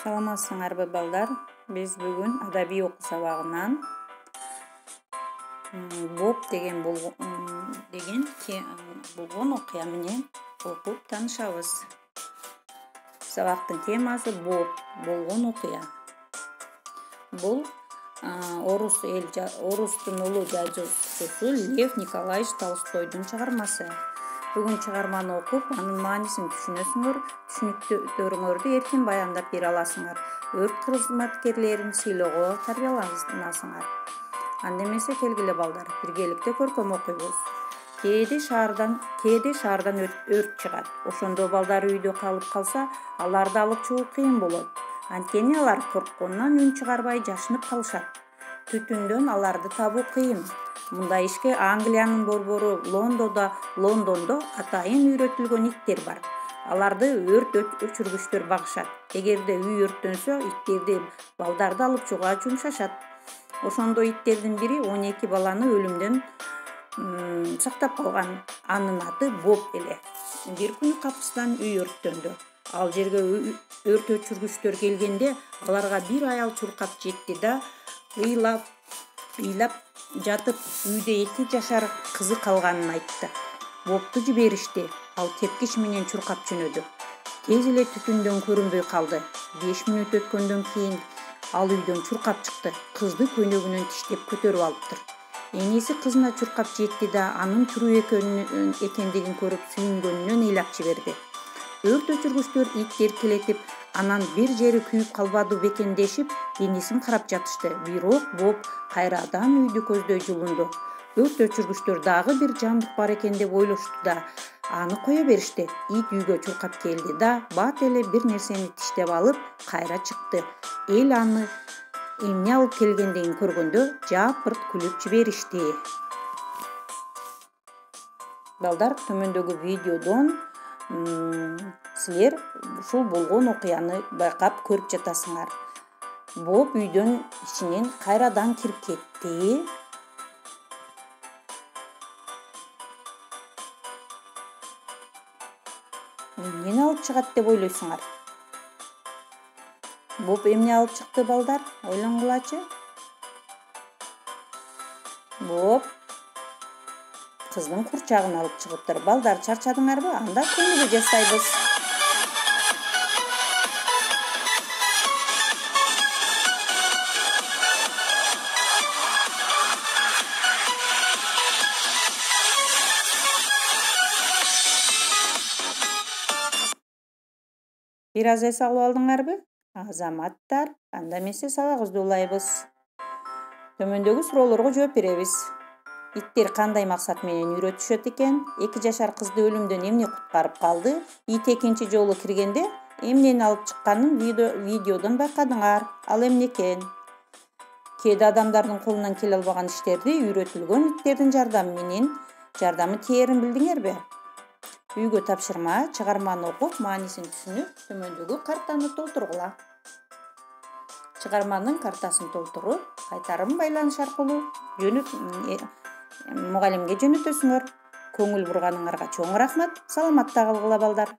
Саламатсыңарбы балдар? Биз бүгүн адабий окуу сабагынан Боб деген болгон окуя менен окуп таанышабыз. Сабактын темасы Боб болгон окуя. Бул орустун улуу жазуучусу Лев Николаевич Толстойдун чыгармасы. Бүгүн чыгарманы окуп, анын маанисин түшүнөсүңөр, түшүнүктөрүңөрдү эркин баяндап бере аласыңар. Өрт кызматкерлерин сыйлоого тарбияланасыңар. Анда эмесе келгиле балдар, биргеликте көркөм окуйбуз. Кээде шаардан өрт чыгат. Ошондо балдар үйдө калып калса, аларды алып чыгуу кыйын болот. Анткени алар коркконунан үн чыгарбай жашынып калышат. Түтүндөн аларды табуу кыйын. Мындай ишке Англиянын борбору Лондондо атайын үйрөтүлгөн иттер бар. Аларды өрт өчүргүчтөр багышат. Эгерде үй өрттөнсө, иттерди балдарды алып чыгууга жумшашат. Ошондо иттердин бири 12 баланы өлүмдөн сактап калган. Анын аты Боб эле. Бир күнү капысынан үй өрттөндү. Ал жерге өрт өчүргүчтөр келгенде, аларга бир аял чуркап жетти да, ыйлап жатып, үйдө 2 жашар кызы калганын айтты. Бобту жиберишти. Ал тепкич менен чуркап жөнөдү. Тез эле түтүндөн көрүнбөй калды. 5 мүнөт өткөндөн кийин ал үйдөн чуркап чыкты. Кызды көйнөгүнөн тиштеп көтөрүп алыптыр. Энеси кызына чуркап жетти да, анын тирүү экендигин көрүп сүйүнгөнүнөн ыйлап жиберди. Өрт өчүргүчтөр итти эркелетип, анан бир жери күйүп калбады бекен дешип, энесин карап жатышты. Бирок Боб кайрадан үйдү көздөй жылынды. Өрт өчүргүчтөр дагы бир жандык бар экен деп ойлошту да, аны кое беришти. Ит үйгө чуркап келди да, бат эле бир нерсени тиштеп алып, кайра чыкты. Эл аны эмне алып келгендигин көргөндө, жапырт күлүп жиберишти. Балдар, төмөндөгү видеодон силер ушул болгон окуяны байкап көрүп жатасыңар. Боб үйдөн ичинен кайрадан кирип кетти. Эмнени алып чыгат деп ойлойсуңар? Боб эмне алып чыкты балдар? Ойлонгулачы. Боб кыздын курчагын алып чыгыптыр. Балдар, чарчадыңарбы? Анда көңүлгө жасайбыз. Бир аз эс алып алдыңарбы? Азаматтар, анда эмесе сабагыбызды улайбыз. Төмөндөгү суроолорго жооп беребиз. Иттер кандай максат менен үйрөтүшөт экен? 2 жашар кызды өлүмдөн эмне куткарып калды? Ит экинчи жолу киргенде эмнени алып чыкканын видеодон байкадыңар. Ал эмне экен? Кээде адамдардын колунан келе албаган иштерди үйрөтүлгөн иттердин жардамы тээрин билдиңерби? Үйгө тапшырма, чыгарманы окуп, маанисин түшүнүп, төмөндөгү картаны толтургула. Чыгарманын картасын толтуруп, кайтарым байланыш аркылуу мугалимге жөнөтөсүңөр. Көңүл бурганыңарга чоң рахмат. Саламатта калгыла балдар.